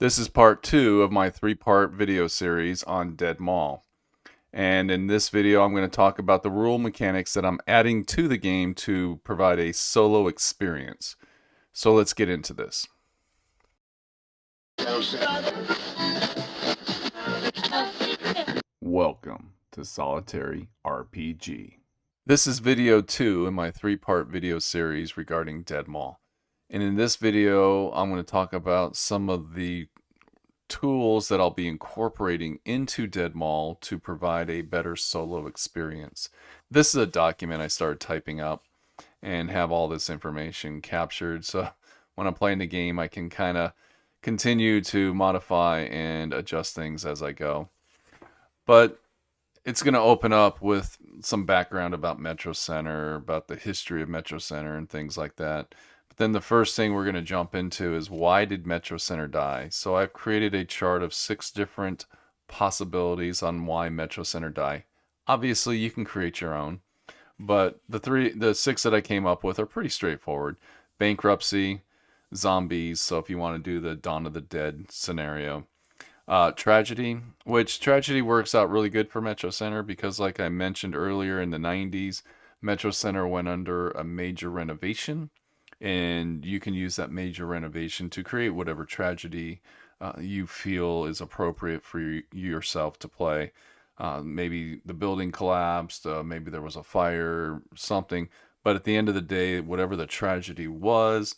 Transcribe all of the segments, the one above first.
This is part 2 of my 3-part video series on Dead Mall. And in this video, I'm going to talk about the rule mechanics that I'm adding to the game to provide a solo experience. So let's get into this. Welcome to Solitary RPG. This is video 2 in my 3-part video series regarding Dead Mall. And in this video, I'm going to talk about some of the tools that I'll be incorporating into Dead Mall to provide a better solo experience. This is a document I started typing up and have all this information captured, so when I'm playing the game I can kind of continue to modify and adjust things as I go. But it's going to open up with some background about Metro Center, about the history of Metro Center and things like that. But then the first thing we're going to jump into is, why did Metro Center die? So I've created a chart of 6 different possibilities on why Metro Center died. Obviously, you can create your own, but the 6 that I came up with are pretty straightforward. Bankruptcy, zombies, so if you want to do the Dawn of the Dead scenario. Tragedy, which tragedy works out really good for Metro Center because, like I mentioned earlier, in the 90s, Metro Center went under a major renovation, and you can use that major renovation to create whatever tragedy you feel is appropriate for yourself to play. Maybe the building collapsed, maybe there was a fire, something. But at the end of the day, whatever the tragedy was,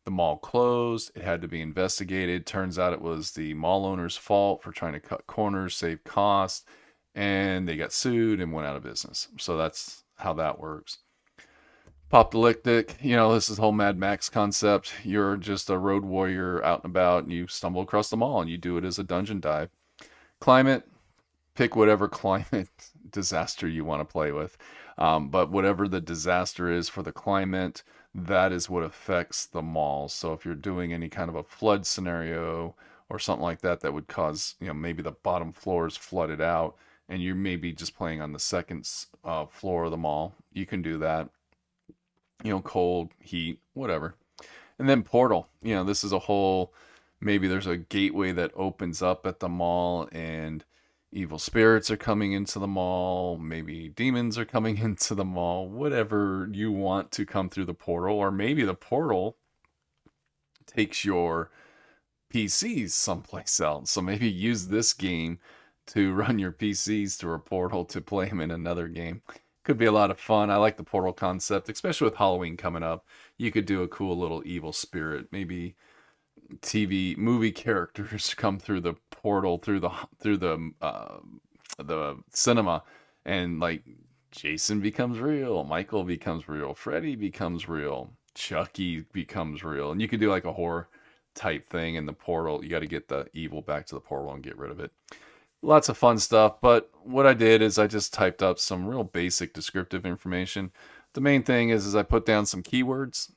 the mall closed. It had to be investigated. Turns out it was the mall owner's fault for trying to cut corners, save costs, and they got sued and went out of business. So that's how that works. Apocalyptic, this is the whole Mad Max concept. You're just a road warrior out and about, and you stumble across the mall, and you do it as a dungeon dive. Climate, pick whatever climate disaster you want to play with. But whatever the disaster is for the climate, that is what affects the mall. So if you're doing any kind of a flood scenario or something like that, that would cause, maybe the bottom floor is flooded out and you're maybe just playing on the second floor of the mall, you can do that. Cold, heat, whatever. And then portal, this is a whole, maybe there's a gateway that opens up at the mall and evil spirits are coming into the mall, maybe demons are coming into the mall, whatever you want to come through the portal, or maybe the portal takes your PCs someplace else. So maybe use this game to run your PCs through a portal to play them in another game. Could be a lot of fun. I like the portal concept, especially with Halloween coming up. You could do a cool little evil spirit, maybe TV movie characters come through the portal through the cinema, and like Jason becomes real, Michael becomes real, Freddy becomes real, Chucky becomes real, and you could do like a horror type thing in the portal. You got to get the evil back to the portal and get rid of it. Lots of fun stuff, but what I did is I just typed up some real basic descriptive information. The main thing is I put down some keywords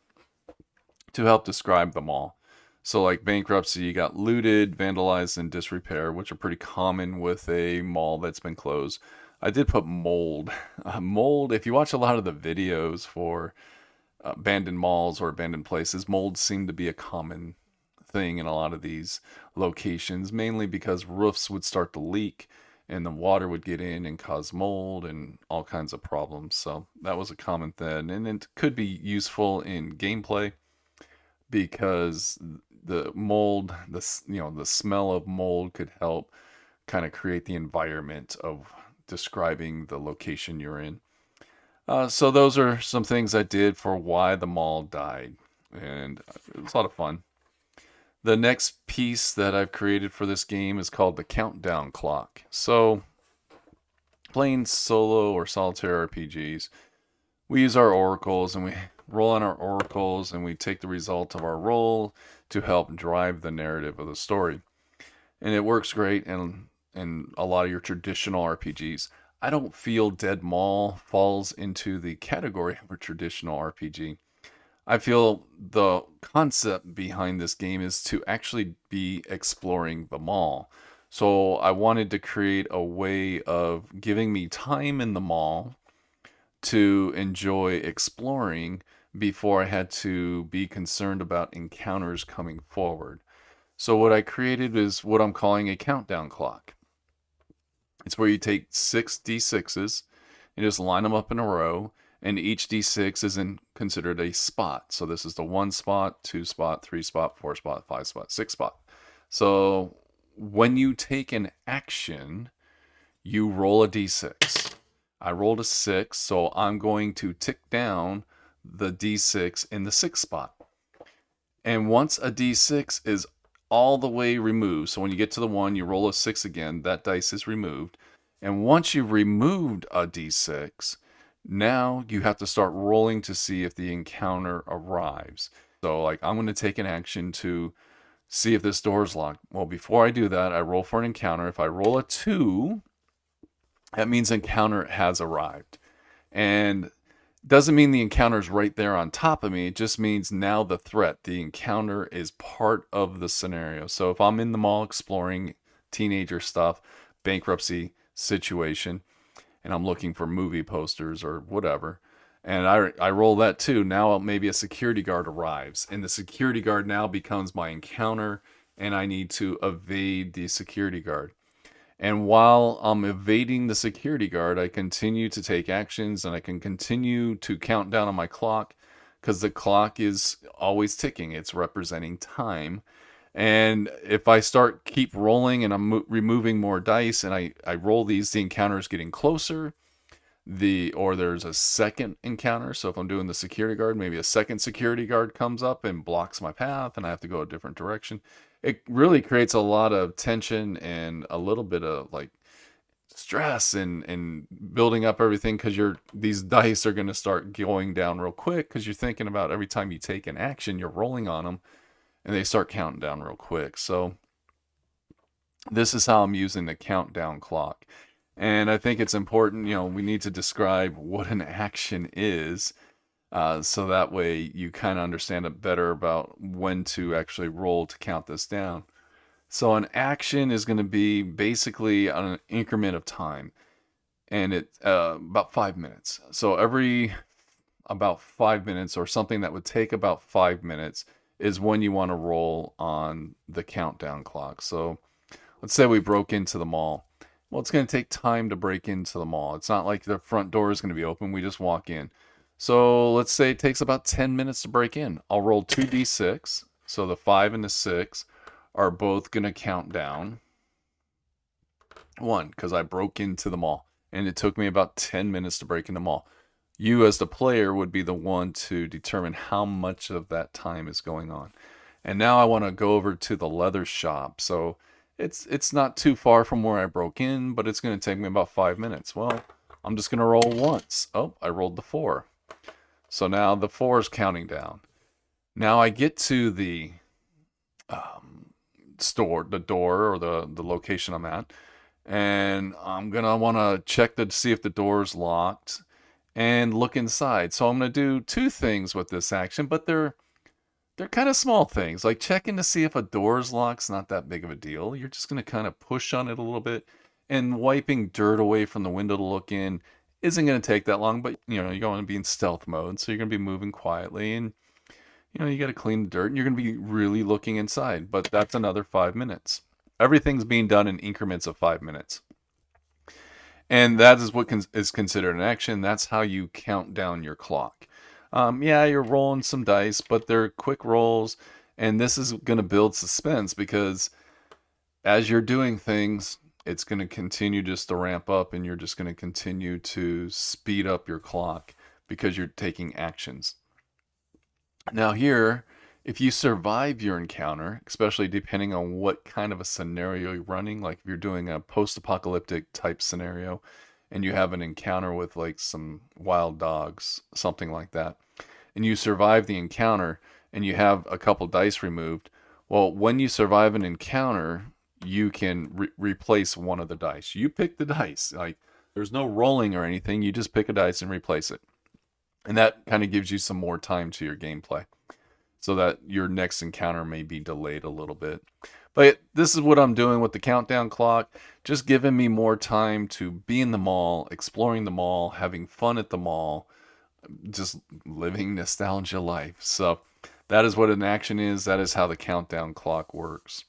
to help describe them all. So like bankruptcy, you got looted, vandalized, and disrepair, which are pretty common with a mall that's been closed. I did put mold. Mold, if you watch a lot of the videos for abandoned malls or abandoned places, mold seemed to be a common thing in a lot of these locations, mainly because roofs would start to leak and the water would get in and cause mold and all kinds of problems. So that was a common thing, and it could be useful in gameplay because the mold, the smell of mold could help kind of create the environment of describing the location you're in. So those are some things I did for why the mall died, and it was a lot of fun. The next piece that I've created for this game is called the countdown clock. So playing solo or solitaire RPGs, we use our oracles and we roll on our oracles and we take the result of our roll to help drive the narrative of the story. And it works great in a lot of your traditional RPGs. I don't feel Dead Mall falls into the category of a traditional RPG. I feel the concept behind this game is to actually be exploring the mall. So I wanted to create a way of giving me time in the mall to enjoy exploring before I had to be concerned about encounters coming forward. So what I created is what I'm calling a countdown clock. It's where you take 6d6s and just line them up in a row, and each d6 is considered a spot. So this is the 1 spot, 2 spot, 3 spot, 4 spot, 5 spot, 6 spot. So when you take an action, you roll a d6. I rolled a 6, so I'm going to tick down the d6 in the 6th spot. And once a d6 is all the way removed, so when you get to the 1, you roll a 6 again, that dice is removed. And once you've removed a d6, now you have to start rolling to see if the encounter arrives. So like I'm going to take an action to see if this door is locked. Well, before I do that, I roll for an encounter. If I roll a 2, that means encounter has arrived. And doesn't mean the encounter is right there on top of me. It just means now the threat, the encounter is part of the scenario. So if I'm in the mall exploring teenager stuff, bankruptcy situation, and I'm looking for movie posters or whatever, and I roll that too, now maybe a security guard arrives, and the security guard now becomes my encounter, and I need to evade the security guard. And while I'm evading the security guard, I continue to take actions, and I can continue to count down on my clock because the clock is always ticking. It's representing time. And if I keep rolling and I'm removing more dice and I roll these, the encounter is getting closer. Or there's a second encounter. So if I'm doing the security guard, maybe a second security guard comes up and blocks my path and I have to go a different direction. It really creates a lot of tension and a little bit of like stress and building up everything, because these dice are going to start going down real quick because you're thinking about every time you take an action, you're rolling on them and they start counting down real quick. So this is how I'm using the countdown clock. And I think it's important, we need to describe what an action is, so that way you kind of understand it better about when to actually roll to count this down. So an action is going to be basically on an increment of time, and it's about 5 minutes. So every about 5 minutes, or something that would take about 5 minutes, is when you want to roll on the countdown clock. So let's say we broke into the mall. Well, it's going to take time to break into the mall. It's not like the front door is going to be open. We just walk in. So let's say it takes about 10 minutes to break in. I'll roll 2d6. So the 5 and the 6 are both going to count down 1, because I broke into the mall. And it took me about 10 minutes to break into the mall. You as the player would be the one to determine how much of that time is going on. And now I want to go over to the leather shop. So it's not too far from where I broke in, but it's going to take me about 5 minutes. Well, I'm just going to roll once. Oh, I rolled the 4. So now the 4 is counting down. Now I get to the store, the door, or the location I'm at, and I'm going to want to check to see if the door is locked and look inside. So I'm going to do 2 things with this action, but they're kind of small things. Like checking to see if a door is locked is not that big of a deal. You're just going to kind of push on it a little bit, and wiping dirt away from the window to look in isn't going to take that long, but you're going to be in stealth mode, so you're going to be moving quietly, and you got to clean the dirt, and you're going to be really looking inside, but that's another 5 minutes. Everything's being done in increments of 5 minutes. And that is what is considered an action. That's how you count down your clock. Yeah, you're rolling some dice, but they're quick rolls, and this is going to build suspense, because as you're doing things, it's going to continue just to ramp up, and you're just going to continue to speed up your clock because you're taking actions. Now here, if you survive your encounter, especially depending on what kind of a scenario you're running, like if you're doing a post-apocalyptic type scenario and you have an encounter with like some wild dogs, something like that, and you survive the encounter and you have a couple dice removed, well, when you survive an encounter, you can replace one of the dice. You pick the dice. Like, there's no rolling or anything. You just pick a dice and replace it. And that kind of gives you some more time to your gameplay, so that your next encounter may be delayed a little bit. But this is what I'm doing with the countdown clock, just giving me more time to be in the mall, exploring the mall, having fun at the mall, just living nostalgia life. So that is what an action is. That is how the countdown clock works.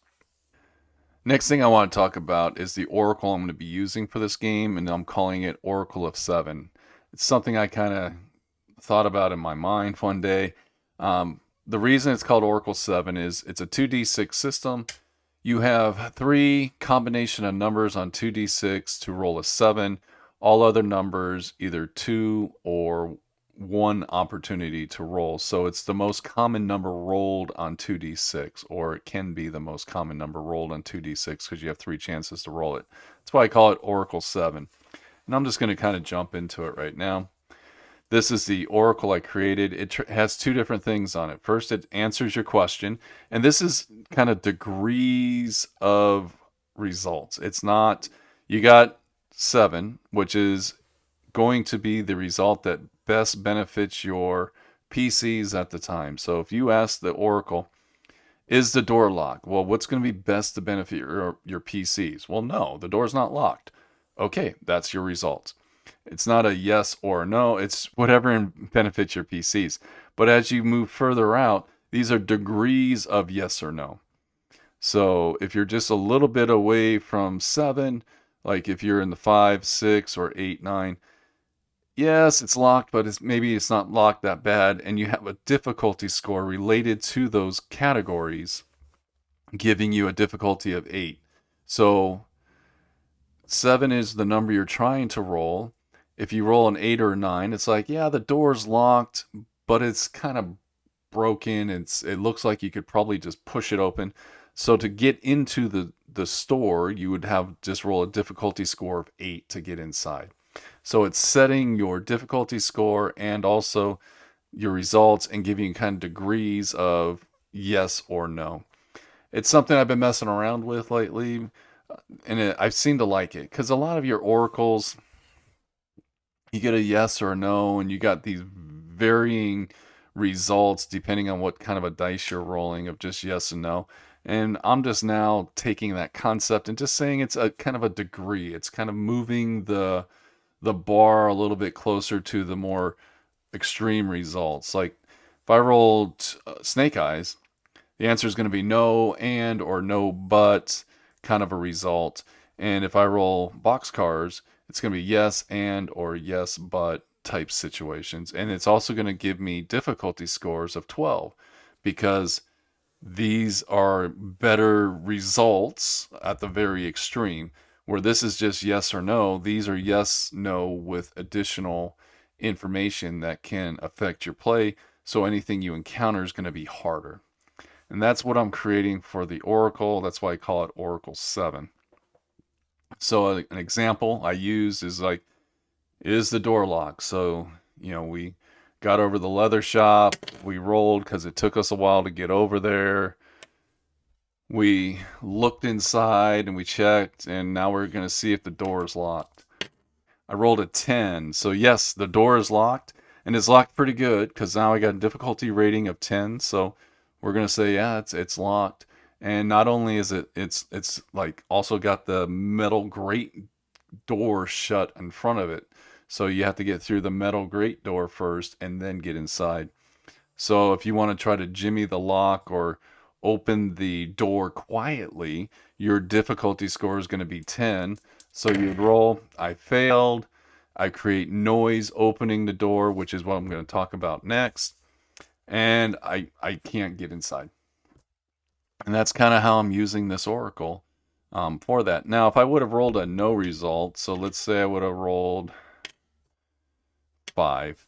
Next thing I want to talk about is the oracle I'm going to be using for this game, and I'm calling it Oracle of Seven. It's something I kind of thought about in my mind one day. The reason it's called Oracle 7 is it's a 2d6 system. You have three combination of numbers on 2d6 to roll a 7. All other numbers either 2 or 1 opportunity to roll. So it's the most common number rolled on 2d6, or it can be the most common number rolled on 2d6 because you have 3 chances to roll it. That's why I call it Oracle 7. And I'm just going to kind of jump into it right now. This is the oracle I created. It has two different things on it. First, it answers your question, and this is kind of degrees of results. It's not, you got 7, which is going to be the result that best benefits your PCs at the time. So if you ask the oracle, is the door locked? Well, what's going to be best to benefit your PCs? Well, no, the door's not locked. Okay, that's your result. It's not a yes or a no. It's whatever benefits your PCs. But as you move further out, these are degrees of yes or no. So if you're just a little bit away from 7, like if you're in the 5, 6, or 8, 9, yes, it's locked, but maybe it's not locked that bad, and you have a difficulty score related to those categories, giving you a difficulty of 8. So 7 is the number you're trying to roll. If you roll an 8 or a 9, it's like, yeah, the door's locked, but it's kind of broken. It looks like you could probably just push it open. So to get into the store, you would have just roll a difficulty score of 8 to get inside. So it's setting your difficulty score and also your results and giving you kind of degrees of yes or no. It's something I've been messing around with lately, and I've seemed to like it because a lot of your oracles, you get a yes or a no, and you got these varying results depending on what kind of a dice you're rolling of just yes and no. And I'm just now taking that concept and just saying it's a kind of a degree. It's kind of moving the bar a little bit closer to the more extreme results. Like if I rolled snake eyes, the answer is going to be no and or no but kind of a result. And if I roll boxcars, it's going to be yes and or yes but type situations. And it's also going to give me difficulty scores of 12 because these are better results at the very extreme. Where this is just yes or no, these are yes, no with additional information that can affect your play. So anything you encounter is going to be harder. And that's what I'm creating for the Oracle. That's why I call it Oracle 7. So an example I use is like, is the door locked? So, we got over the leather shop. We rolled because it took us a while to get over there. We looked inside and we checked, and now we're going to see if the door is locked. I rolled a 10. So yes, the door is locked, and it's locked pretty good because now I got a difficulty rating of 10. So we're going to say, yeah, it's locked. And not only is it's like also got the metal grate door shut in front of it. So you have to get through the metal grate door first and then get inside. So if you want to try to jimmy the lock or open the door quietly, your difficulty score is going to be 10. So you roll, I failed. I create noise opening the door, which is what I'm going to talk about next. And I can't get inside. And that's kind of how I'm using this oracle for that. Now, if I would have rolled a no result, so let's say I would have rolled 5.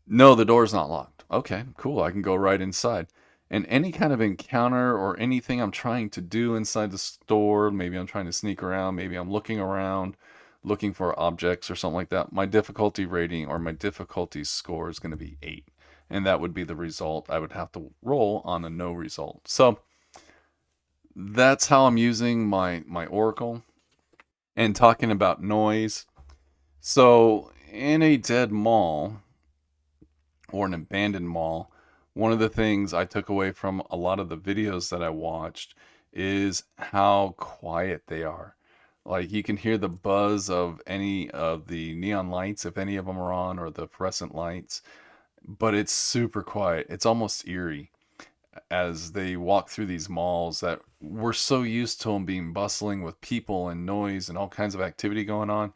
No, the door's not locked. Okay, cool. I can go right inside. And any kind of encounter or anything I'm trying to do inside the store, maybe I'm trying to sneak around, maybe I'm looking around, looking for objects or something like that, my difficulty rating or my difficulty score is going to be 8. And that would be the result I would have to roll on a no result. So that's how I'm using my oracle. And talking about noise. So in a dead mall or an abandoned mall, one of the things I took away from a lot of the videos that I watched is how quiet they are. Like you can hear the buzz of any of the neon lights, if any of them are on, or the fluorescent lights, but it's super quiet. It's almost eerie. as they walk through these malls that we're so used to them being bustling with people and noise and all kinds of activity going on.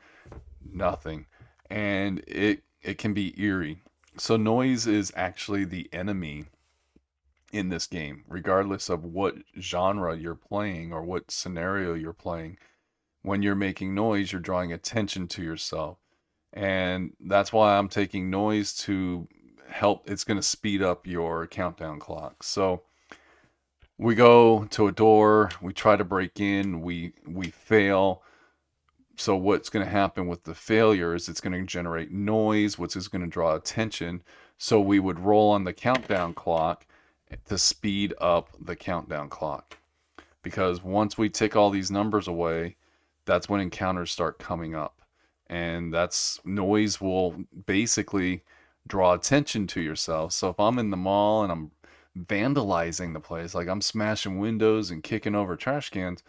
Nothing. And it can be eerie. So noise is actually the enemy in this game, regardless of what genre you're playing or what scenario you're playing. When you're making noise, you're drawing attention to yourself. And that's why I'm taking noise to help. It's going to speed up your countdown clock. So we go to a door, we try to break in, we fail. So what's going to happen with the failure is it's going to generate noise, which is going to draw attention. So we would roll on the countdown clock to speed up the countdown clock. Because once we tick all these numbers away, that's when encounters start coming up. And that's noise will basically draw attention to yourself. So if I'm in the mall and I'm vandalizing the place, like I'm smashing windows and kicking over trash cans,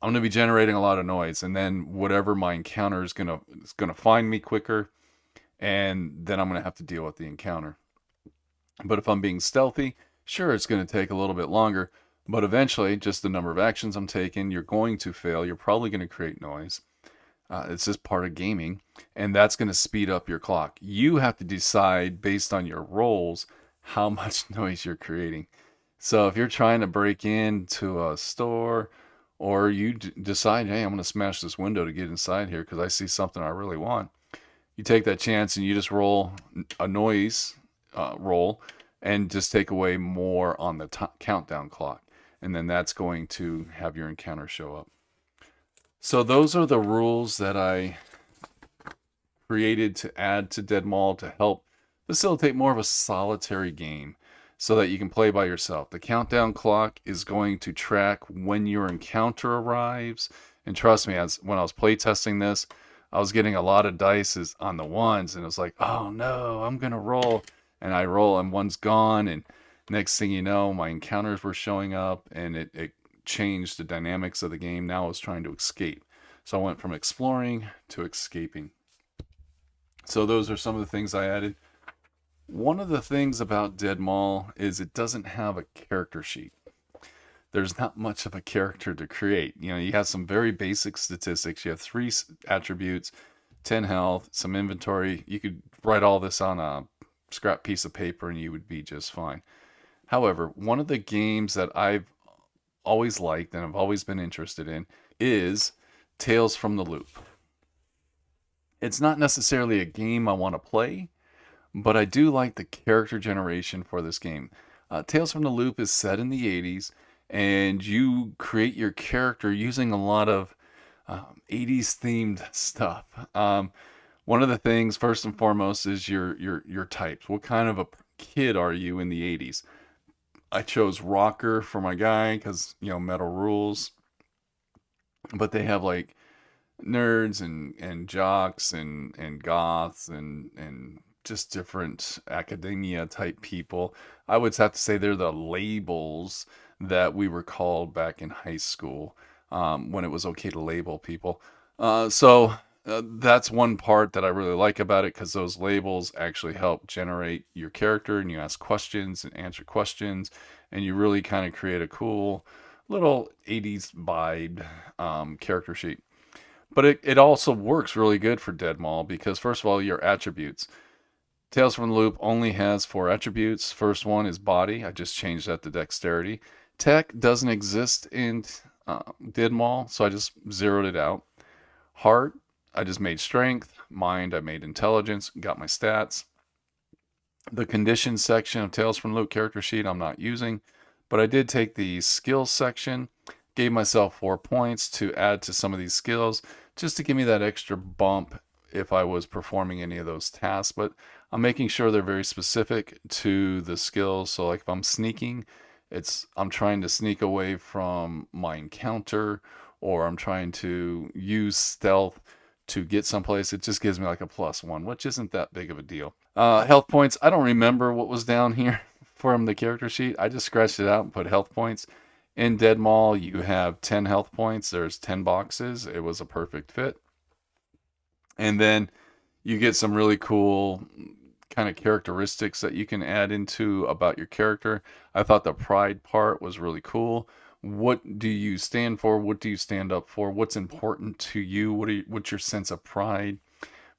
I'm going to be generating a lot of noise, and then whatever my encounter is going to find me quicker, and then I'm going to have to deal with the encounter. But if I'm being stealthy, sure, it's going to take a little bit longer, but eventually, just the number of actions I'm taking, you're going to fail. You're probably going to create noise. It's just part of gaming, and that's going to speed up your clock. You have to decide based on your roles how much noise you're creating. So if you're trying to break into a store, or you decide, hey, I'm going to smash this window to get inside here because I see something I really want, you take that chance and you just roll a noise roll and just take away more on the countdown clock. And then that's going to have your encounter show up. So those are the rules that I created to add to Dead Mall to help facilitate more of a solitary game, so that you can play by yourself. The countdown clock is going to track when your encounter arrives. And trust me, when I was playtesting this, I was getting a lot of dice on the ones, and it was like, oh no, I'm going to roll. And I roll, and one's gone, and next thing you know, my encounters were showing up, and it changed the dynamics of the game. Now I was trying to escape. So I went from exploring to escaping. So those are some of the things I added. One of the things about Dead Mall is it doesn't have a character sheet. There's not much of a character to create. You know, you have some very basic statistics. You have 3 attributes, 10 health, some inventory. You could write all this on a scrap piece of paper and you would be just fine. However, one of the games that I've always liked and I've always been interested in is Tales from the Loop. It's not necessarily a game I want to play, but I do like the character generation for this game. Tales from the Loop is set in the 80s, and you create your character using a lot of 80s themed stuff. One of the things, first and foremost, is your types. What kind of a kid are you in the 80s? I chose rocker for my guy because, you know, metal rules. But they have like nerds and jocks and goths and just different academia type people. I would have to say they're the labels that we were called back in high school, when it was okay to label people. That's one part that I really like about it, because those labels actually help generate your character, and you ask questions and answer questions, and you really kind of create a cool little 80s vibe character sheet. But it also works really good for Dead Mall because, first of all, your attributes. Tales from the Loop only has 4 attributes. First one is body. I just changed that to dexterity. Tech doesn't exist in Dead Mall, so I just zeroed it out. Heart, I just made strength. Mind, I made intelligence. Got my stats. The conditions section of Tales from the Loop character sheet I'm not using, but I did take the skills section, gave myself 4 points to add to some of these skills, just to give me that extra bump if I was performing any of those tasks. But I'm making sure they're very specific to the skills. So like if I'm sneaking, I'm trying to sneak away from my encounter, or I'm trying to use stealth to get someplace. It just gives me like a +1, which isn't that big of a deal. Health points, I don't remember what was down here from the character sheet. I just scratched it out and put health points. In Dead Mall, you have 10 health points. There's 10 boxes. It was a perfect fit. And then you get some really cool kind of characteristics that you can add into about your character. I thought the pride part was really cool. What do you stand for? What do you stand up for? What's important to you? What's your sense of pride?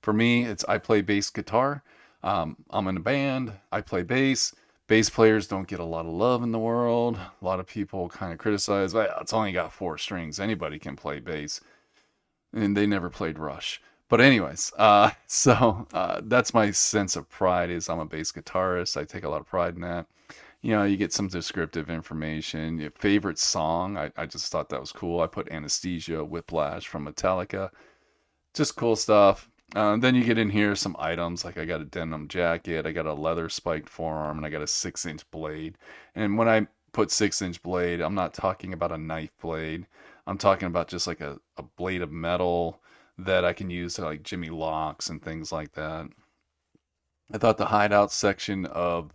For me, it's I play bass guitar. I'm in a band. I play bass. Bass players don't get a lot of love in the world. A lot of people kind of criticize, well, it's only got 4 strings. Anybody can play bass. And they never played Rush. But anyways, that's my sense of pride is I'm a bass guitarist. I take a lot of pride in that. You get some descriptive information. Your favorite song, I just thought that was cool. I put Anesthesia, Whiplash from Metallica. Just cool stuff. Then you get in here some items like I got a denim jacket, I got a leather spiked forearm, and I got a 6-inch blade. And when I put 6-inch blade, I'm not talking about a knife blade. I'm talking about just like a blade of metal that I can use to like Jimmy locks and things like that. I thought the hideout section of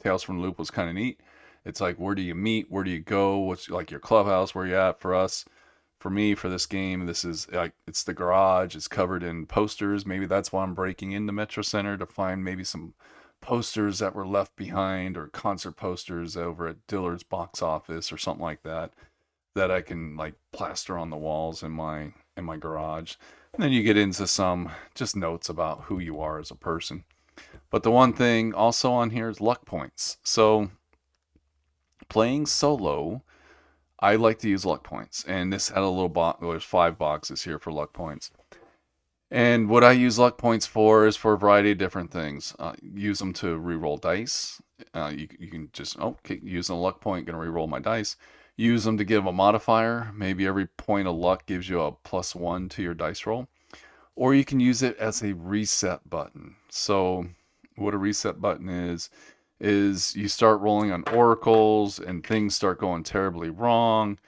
Tales from the Loop was kind of neat. It's like where do you meet, where do you go, what's like your clubhouse, where you at. For me, for this game, this is like it's the garage. It's covered in posters. Maybe that's why I'm breaking into Metro Center to find maybe some posters that were left behind or concert posters over at Dillard's box office or something like that that I can like plaster on the walls in my garage. And then you get into some just notes about who you are as a person. But the one thing also on here is luck points. So playing solo, I like to use luck points, and this had a little box. There's 5 boxes here for luck points. And what I use luck points for is for a variety of different things. Use them to re-roll dice. You can just, okay, using a luck point, gonna re-roll my dice. Use them to give a modifier. Maybe every point of luck gives you a +1 to your dice roll. Or you can use it as a reset button. So what a reset button is you start rolling on oracles and things start going terribly wrong.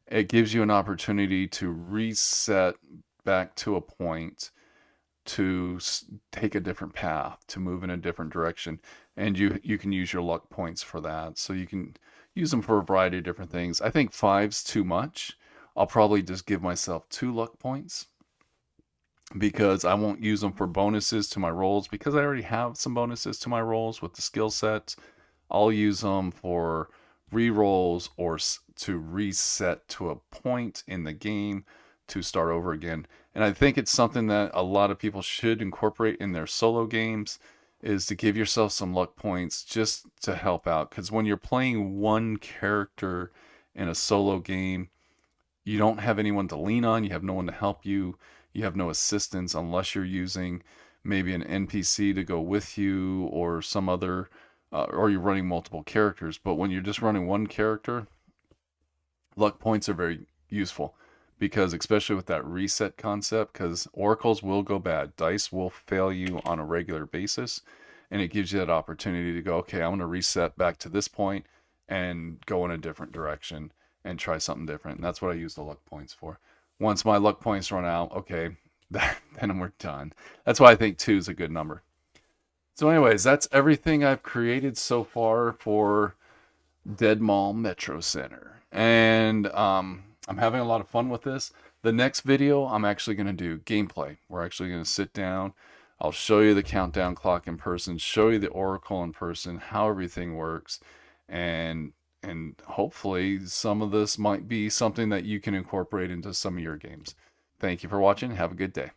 It gives you an opportunity to reset back to a point to take a different path, to move in a different direction. And you can use your luck points for that. So you can use them for a variety of different things. I think 5's too much. I'll probably just give myself 2 luck points because I won't use them for bonuses to my rolls because I already have some bonuses to my rolls with the skill sets. I'll use them for re-rolls or to reset to a point in the game to start over again. And I think it's something that a lot of people should incorporate in their solo games is to give yourself some luck points just to help out. Because when you're playing one character in a solo game, you don't have anyone to lean on, you have no one to help you, you have no assistance unless you're using maybe an NPC to go with you or some other, or you're running multiple characters. But when you're just running one character, luck points are very useful because especially with that reset concept, because oracles will go bad, dice will fail you on a regular basis, and it gives you that opportunity to go, okay, I'm going to reset back to this point and go in a different direction and try something different. And that's what I use the luck points for. Once my luck points run out, okay, then we're done. That's why I think 2 is a good number. So anyways, that's everything I've created so far for Dead Mall Metro Center. And I'm having a lot of fun with this. The next video, I'm actually going to do gameplay. We're actually going to sit down. I'll show you the countdown clock in person, show you the oracle in person, how everything works, and hopefully some of this might be something that you can incorporate into some of your games. Thank you for watching. Have a good day.